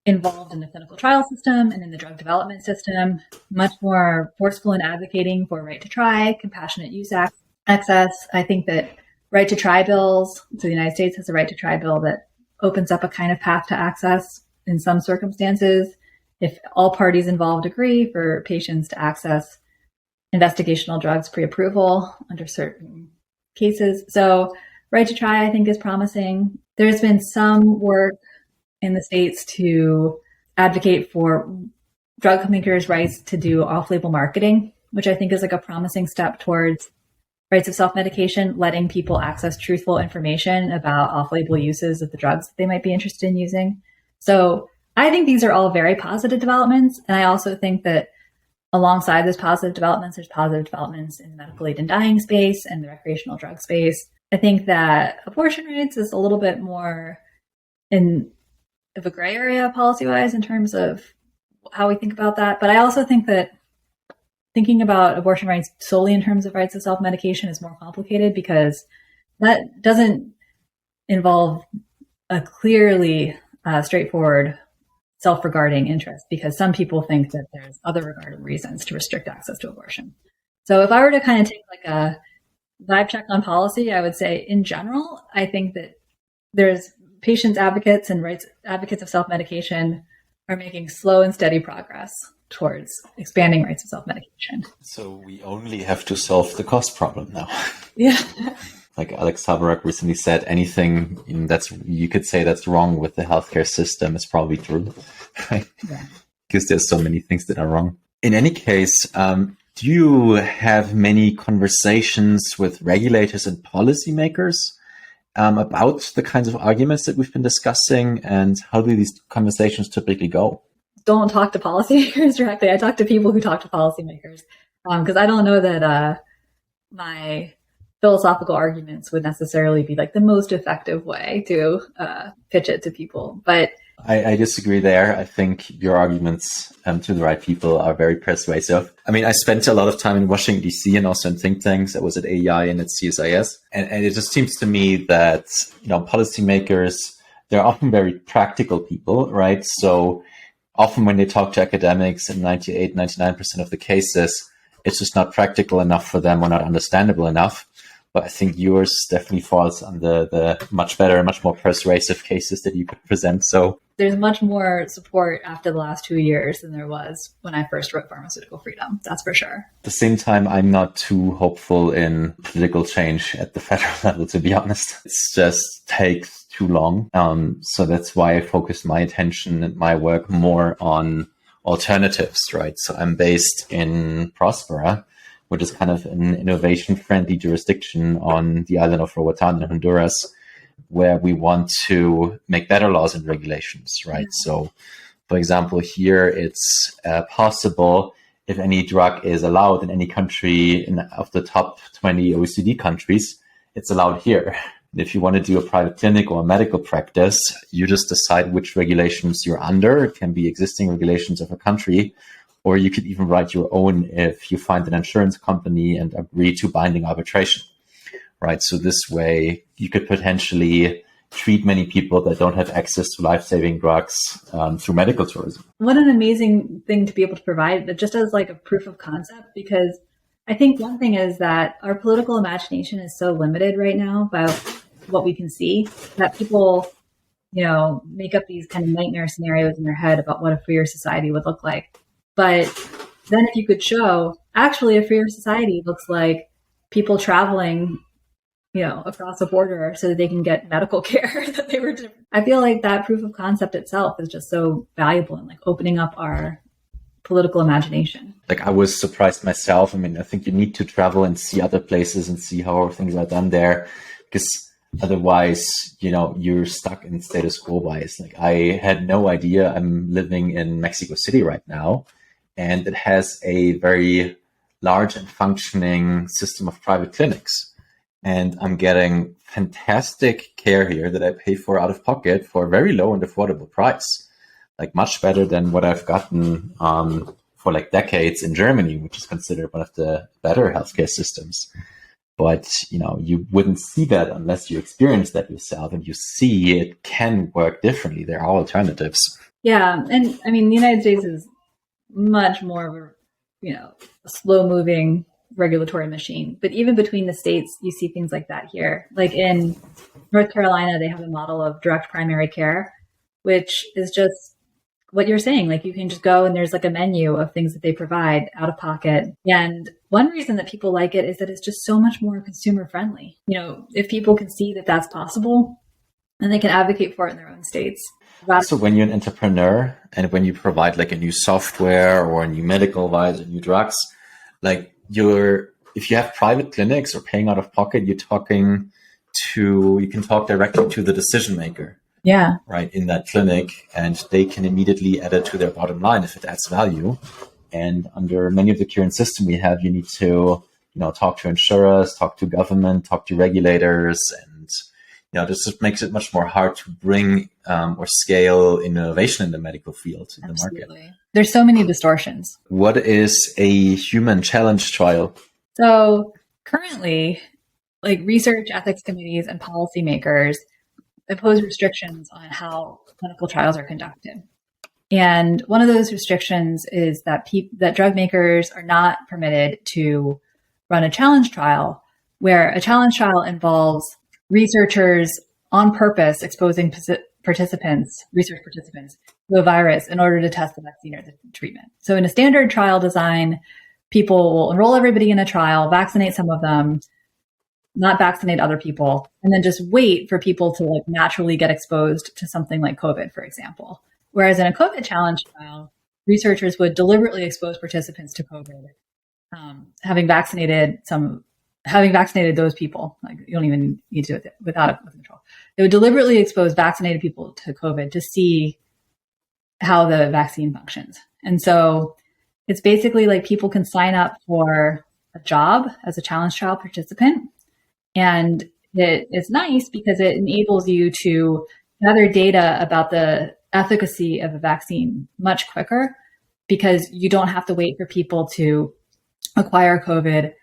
involved in the clinical trial system and in the drug development system, much more forceful in advocating for right to try, compassionate use access. I think that right to try bills, so the United States has a right to try bill that opens up a kind of path to access in some circumstances, if all parties involved agree, for patients to access investigational drugs pre-approval under certain cases. So right to try, I think, is promising. There's been some work in the States to advocate for drug makers' rights to do off-label marketing, which I think is like a promising step towards rights of self-medication, letting people access truthful information about off-label uses of the drugs that they might be interested in using. So I think these are all very positive developments. And I also think that alongside those positive developments, there's positive developments in the medical aid and dying space and the recreational drug space. I think that abortion rights is a little bit more of a gray area policy-wise in terms of how we think about that. But I also think that thinking about abortion rights solely in terms of rights of self-medication is more complicated because that doesn't involve a clearly straightforward self-regarding interest, because some people think that there's other regarding reasons to restrict access to abortion. So if I were to kind of take like a vibe check on policy, I would say in general, I think that there's patients advocates and rights advocates of self-medication are making slow and steady progress towards expanding rights of self-medication. So we only have to solve the cost problem now. Yeah. Like Alex Tabarrok recently said, anything that's you could say that's wrong with the healthcare system is probably true, right? Yeah. Because there's so many things that are wrong. In any case, do Do you have many conversations with regulators and policymakers about the kinds of arguments that we've been discussing, and how do these conversations typically go? Don't talk to policymakers directly. I talk to people who talk to policymakers because I don't know that my philosophical arguments would necessarily be like the most effective way to pitch it to people. But I disagree there. I think your arguments to the right people are very persuasive. I mean, I spent a lot of time in Washington, D.C. and also in think tanks. I was at AEI and at CSIS. And it just seems to me that, policymakers, they're often very practical people, right? So often when they talk to academics, in 98, 99% of the cases, it's just not practical enough for them or not understandable enough. But I think yours definitely falls on the much better, much more persuasive cases that you could present. So there's much more support after the last 2 years than there was when I first wrote Pharmaceutical Freedom. That's for sure. At the same time, I'm not too hopeful in political change at the federal level, to be honest. It just takes too long. So that's why I focused my attention and my work more on alternatives, right? So I'm based in Prospera, which is kind of an innovation-friendly jurisdiction on the island of Roatan in Honduras, where we want to make better laws and regulations, right? So, for example, here it's possible if any drug is allowed in any country of the top 20 OECD countries, it's allowed here. If you want to do a private clinic or a medical practice, you just decide which regulations you're under. It can be existing regulations of a country, or you could even write your own if you find an insurance company and agree to binding arbitration, right? So this way you could potentially treat many people that don't have access to life-saving drugs through medical tourism. What an amazing thing to be able to provide just as like a proof of concept, because I think one thing is that our political imagination is so limited right now by what we can see that people, make up these kind of nightmare scenarios in their head about what a freer society would look like. But then if you could show, actually, a freer society looks like people traveling, across the border so that they can get medical care that they were. I feel like that proof of concept itself is just so valuable in like opening up our political imagination. Like I was surprised myself. I mean, I think you need to travel and see other places and see how things are done there, because otherwise, you're stuck in status quo bias. Like I had no idea. I'm living in Mexico City right now, and it has a very large and functioning system of private clinics. And I'm getting fantastic care here that I pay for out of pocket for a very low and affordable price. Like much better than what I've gotten for like decades in Germany, which is considered one of the better healthcare systems. But, you wouldn't see that unless you experience that yourself and you see it can work differently. There are alternatives. Yeah. And I mean, the United States is much more of a slow moving regulatory machine. But even between the states, you see things like that here. Like in North Carolina, they have a model of direct primary care, which is just what you're saying. Like you can just go and there's like a menu of things that they provide out of pocket. And one reason that people like it is that it's just so much more consumer friendly. If people can see that that's possible, then they can advocate for it in their own states. So when you're an entrepreneur and when you provide like a new software or a new medical device or new drugs, like if you have private clinics or paying out of pocket, you can talk directly to the decision maker. Yeah. Right. In that clinic, and they can immediately add it to their bottom line if it adds value. And under many of the current system we have, you need to, talk to insurers, talk to government, talk to regulators. And, this just makes it much more hard to bring or scale innovation in the medical field in Absolutely. The market. There's so many distortions. What is a human challenge trial? So currently, like research ethics committees and policymakers impose restrictions on how clinical trials are conducted. And one of those restrictions is that that drug makers are not permitted to run a challenge trial, where a challenge trial involves researchers on purpose exposing research participants to a virus in order to test the vaccine or the treatment. So in a standard trial design, people will enroll everybody in a trial, vaccinate some of them, not vaccinate other people, and then just wait for people to like naturally get exposed to something like COVID, for example. Whereas in a COVID challenge trial, researchers would deliberately expose participants to COVID having vaccinated those people, like you don't even need to do it without control. They would deliberately expose vaccinated people to COVID to see how the vaccine functions. And so it's basically like people can sign up for a job as a challenge trial participant. And it's nice because it enables you to gather data about the efficacy of a vaccine much quicker, because you don't have to wait for people to acquire COVID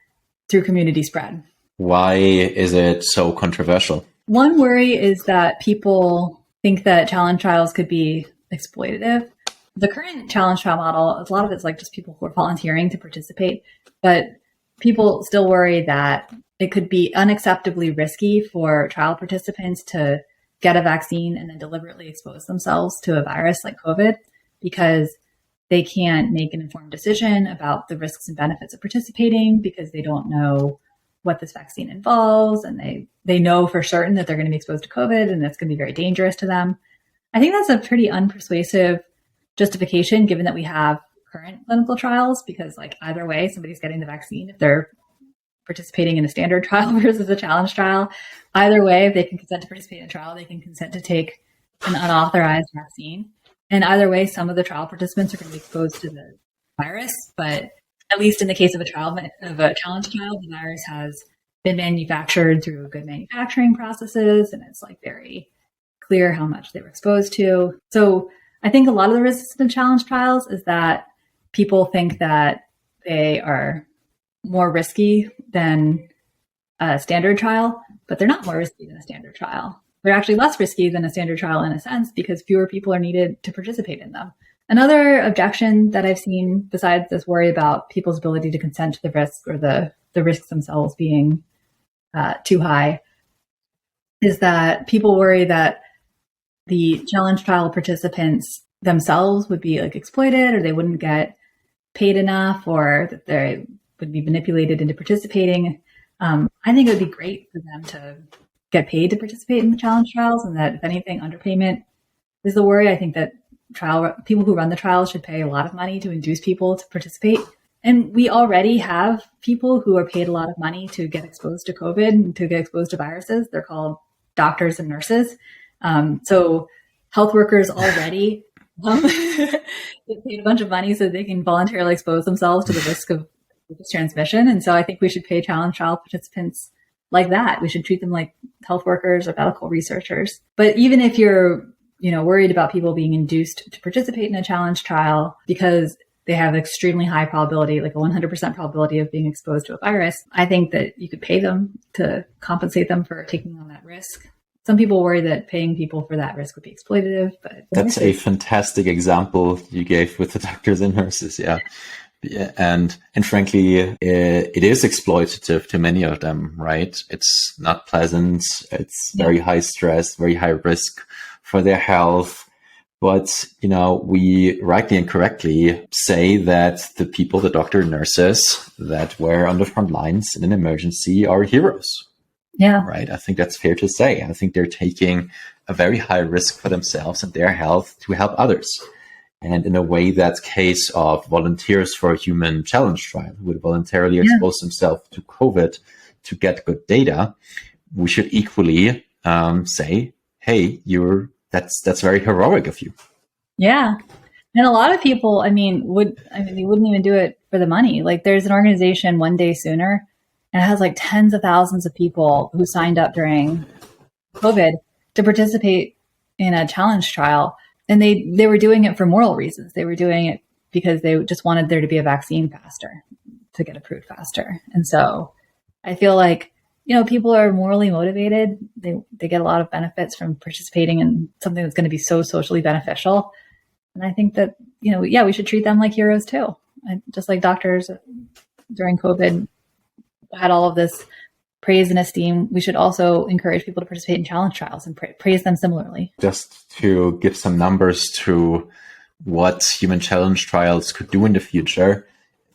through community spread. Why is it so controversial? One worry is that people think that challenge trials could be exploitative. The current challenge trial model, a lot of it's like just people who are volunteering to participate, but people still worry that it could be unacceptably risky for trial participants to get a vaccine and then deliberately expose themselves to a virus like COVID, because they can't make an informed decision about the risks and benefits of participating because they don't know what this vaccine involves, and they know for certain that they're going to be exposed to COVID and that's going to be very dangerous to them. I think that's a pretty unpersuasive justification, given that we have current clinical trials, because like either way, somebody's getting the vaccine if they're participating in a standard trial versus a challenge trial. Either way, if they can consent to participate in a trial, they can consent to take an unauthorized vaccine. And either way, some of the trial participants are going to be exposed to the virus, but at least in the case of a challenge trial, the virus has been manufactured through good manufacturing processes, and it's like very clear how much they were exposed to. So I think a lot of the risks in challenge trials is that people think that they are more risky than a standard trial, but they're not more risky than a standard trial. They're actually less risky than a standard trial in a sense, because fewer people are needed to participate in them. Another objection that I've seen, besides this worry about people's ability to consent to the risk or the risks themselves being too high, is that people worry that the challenge trial participants themselves would be like exploited, or they wouldn't get paid enough, or that they would be manipulated into participating. I think it would be great for them to get paid to participate in the challenge trials, and that if anything, underpayment is the worry. I think that people who run the trials should pay a lot of money to induce people to participate. And we already have people who are paid a lot of money to get exposed to COVID and to get exposed to viruses. They're called doctors and nurses. So health workers already get paid a bunch of money so they can voluntarily expose themselves to the risk of transmission. And so I think we should pay challenge trial participants like that. We should treat them like health workers or medical researchers. But even if you're worried about people being induced to participate in a challenge trial because they have extremely high probability, like a 100% probability of being exposed to a virus, I think that you could pay them to compensate them for taking on that risk. Some people worry that paying people for that risk would be exploitative, but that's a fantastic example you gave with the doctors and nurses. Yeah. And frankly, it is exploitative to many of them, right? It's not pleasant. It's very high stress, very high risk for their health. But, we rightly and correctly say that the people, the doctor and nurses that were on the front lines in an emergency are heroes. Yeah. Right. I think that's fair to say. I think they're taking a very high risk for themselves and their health to help others. And in a way, that case of volunteers for a human challenge trial who would voluntarily expose themselves to COVID to get good data, we should equally say, hey, that's very heroic of you. Yeah. And a lot of people, they wouldn't even do it for the money. Like there's an organization, One Day Sooner, and it has like tens of thousands of people who signed up during COVID to participate in a challenge trial. And they were doing it for moral reasons. They were doing it because they just wanted there to be a vaccine faster, to get approved faster. And so I feel like, people are morally motivated. They get a lot of benefits from participating in something that's going to be so socially beneficial. And I think that, we should treat them like heroes too. And just like doctors during COVID had all of this praise and esteem, we should also encourage people to participate in challenge trials and praise them similarly. Just to give some numbers to what human challenge trials could do in the future,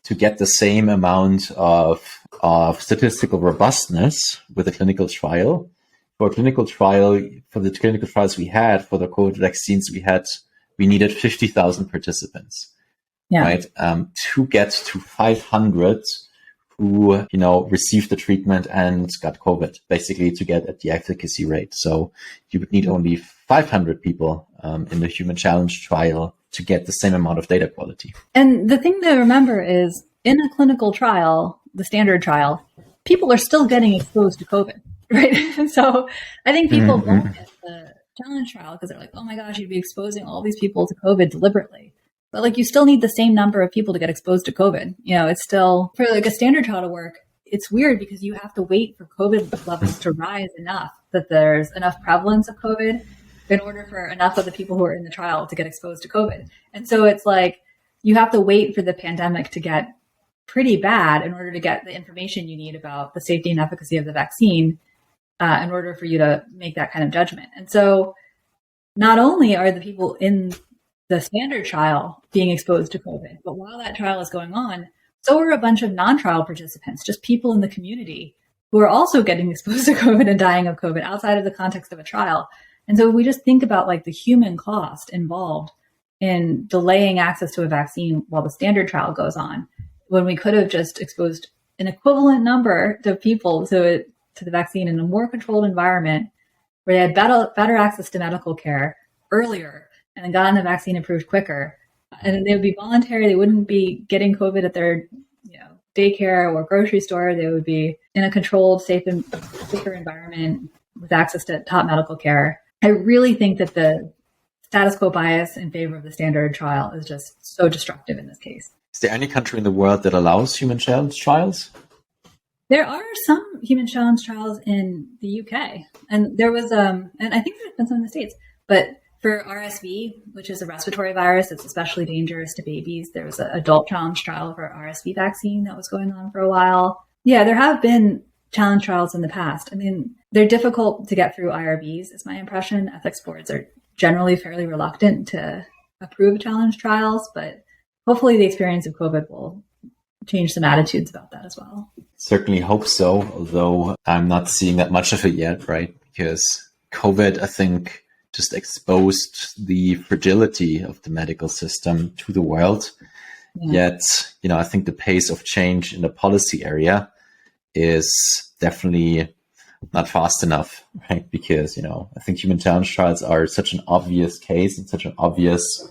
to get the same amount of statistical robustness with a clinical trial. For the clinical trials we had, for the COVID vaccines we needed 50,000 participants. right? To get to 500 who, received the treatment and got COVID, basically to get at the efficacy rate. So you would need only 500 people in the human challenge trial to get the same amount of data quality. And the thing to remember is in a clinical trial, the standard trial, people are still getting exposed to COVID, right? So I think people don't get the challenge trial because they're like, oh my gosh, you'd be exposing all these people to COVID deliberately. But like, you still need the same number of people to get exposed to COVID. It's still, for like a standard trial to work, it's weird because you have to wait for COVID levels to rise enough that there's enough prevalence of COVID in order for enough of the people who are in the trial to get exposed to COVID. And so it's like, you have to wait for the pandemic to get pretty bad in order to get the information you need about the safety and efficacy of the vaccine in order for you to make that kind of judgment. And so not only are the people in the standard trial being exposed to COVID, but while that trial is going on, so are a bunch of non-trial participants, just people in the community who are also getting exposed to COVID and dying of COVID outside of the context of a trial. And so we just think about like the human cost involved in delaying access to a vaccine while the standard trial goes on, when we could have just exposed an equivalent number of people to the vaccine in a more controlled environment where they had better access to medical care earlier and then gotten the vaccine approved quicker. And they would be voluntary. They wouldn't be getting COVID at their daycare or grocery store. They would be in a controlled, safe and safer environment with access to top medical care. I really think that the status quo bias in favor of the standard trial is just so destructive in this case. Is there any country in the world that allows human challenge trials? There are some human challenge trials in the UK, and there was, and I think there's been some in the States, but for RSV, which is a respiratory virus that's especially dangerous to babies, there was an adult challenge trial for RSV vaccine that was going on for a while. Yeah, there have been challenge trials in the past. I mean, they're difficult to get through IRBs, is my impression. Ethics boards are generally fairly reluctant to approve challenge trials, but hopefully the experience of COVID will change some attitudes about that as well. Certainly hope so, although I'm not seeing that much of it yet, right? Because COVID, I think, just exposed the fragility of the medical system to the world. Yeah. Yet, I think the pace of change in the policy area is definitely not fast enough, right? Because, I think human challenge trials are such an obvious case and such an obvious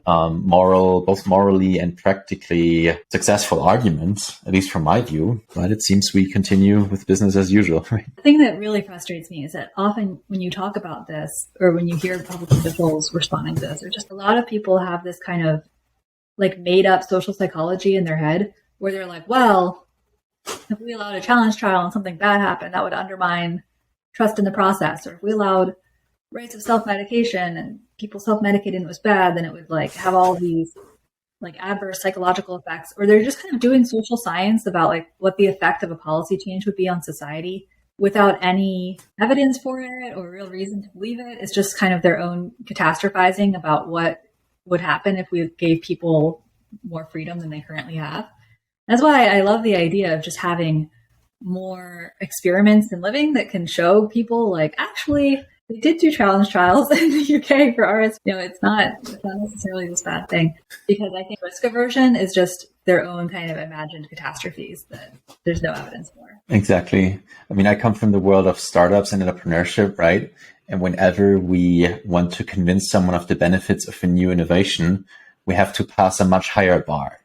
both morally and practically successful argument, at least from my view. But it seems we continue with business as usual. Right? The thing that really frustrates me is that often when you talk about this, or when you hear public officials responding to this, or just a lot of people have this kind of like made up social psychology in their head where they're like, well, if we allowed a challenge trial and something bad happened, that would undermine trust in the process. Or if we allowed rates of self-medication and people self-medicated and it was bad, then it would like have all these like adverse psychological effects. Or they're just kind of doing social science about like what the effect of a policy change would be on society without any evidence for it or real reason to believe it. It's just kind of their own catastrophizing about what would happen if we gave people more freedom than they currently have. That's why I love the idea of just having more experiments in living that can show people like, actually, they did do challenge trials in the UK for RSV. It's not necessarily this bad thing, because I think risk aversion is just their own kind of imagined catastrophes that there's no evidence for. Exactly. I mean, I come from the world of startups and entrepreneurship, right? And whenever we want to convince someone of the benefits of a new innovation, we have to pass a much higher bar.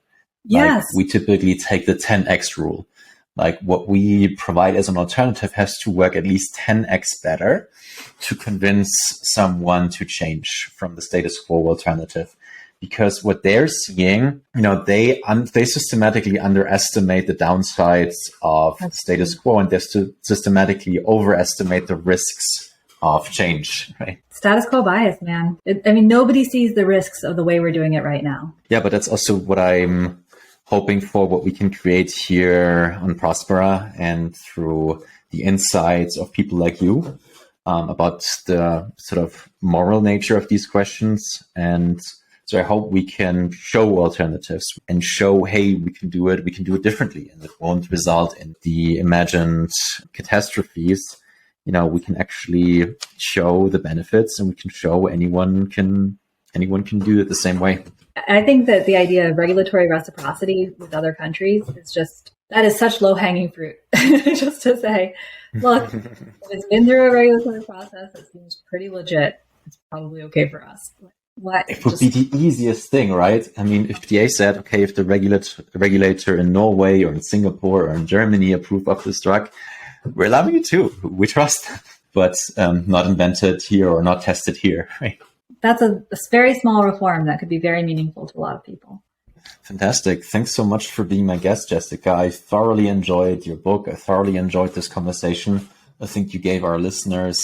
Yes. Like, we typically take the 10x rule. Like, what we provide as an alternative has to work at least 10x better to convince someone to change from the status quo alternative. Because what they're seeing, they systematically underestimate the downsides of status quo, and they systematically overestimate the risks of change, right? Status quo bias, man. Nobody sees the risks of the way we're doing it right now. Yeah, but that's also what I'm hoping for, what we can create here on Prospera and through the insights of people like you about the sort of moral nature of these questions. And so I hope we can show alternatives and show, hey, we can do it differently, and it won't result in the imagined catastrophes. We can actually show the benefits, and we can show anyone can anyone can do it the same way. I think that the idea of regulatory reciprocity with other countries that is such low-hanging fruit. Just to say, look, if it's been through a regulatory process, it seems pretty legit. It's probably okay for us. What? It would be the easiest thing, right? I mean, if FDA said, okay, if the regulator in Norway or in Singapore or in Germany approve of this drug, we're allowing it too. We trust, but not invented here or not tested here, right? That's a very small reform that could be very meaningful to a lot of people. Fantastic. Thanks so much for being my guest, Jessica. I thoroughly enjoyed your book. I thoroughly enjoyed this conversation. I think you gave our listeners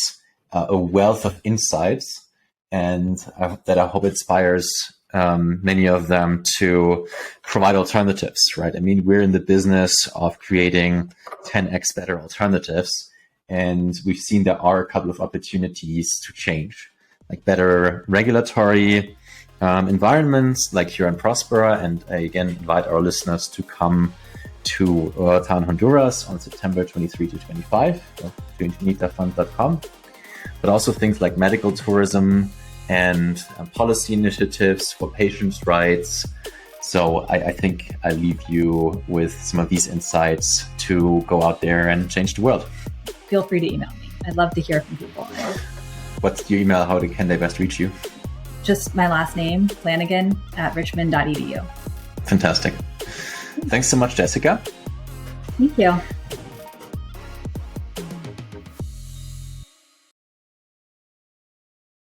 a wealth of insights, and that I hope inspires many of them to provide alternatives, right? I mean, we're in the business of creating 10x better alternatives, and we've seen there are a couple of opportunities to change, like better regulatory environments like here in Prospera. And I again invite our listeners to come to Town, Honduras on September 23 to 25 to infinitafund.com. But also things like medical tourism and policy initiatives for patients' rights. So I think I leave you with some of these insights to go out there and change the world. Feel free to email me. I'd love to hear from people. What's your email? How can they best reach you? Just my last name, Flanigan @richmond.edu. Fantastic. Thanks so much, Jessica. Thank you.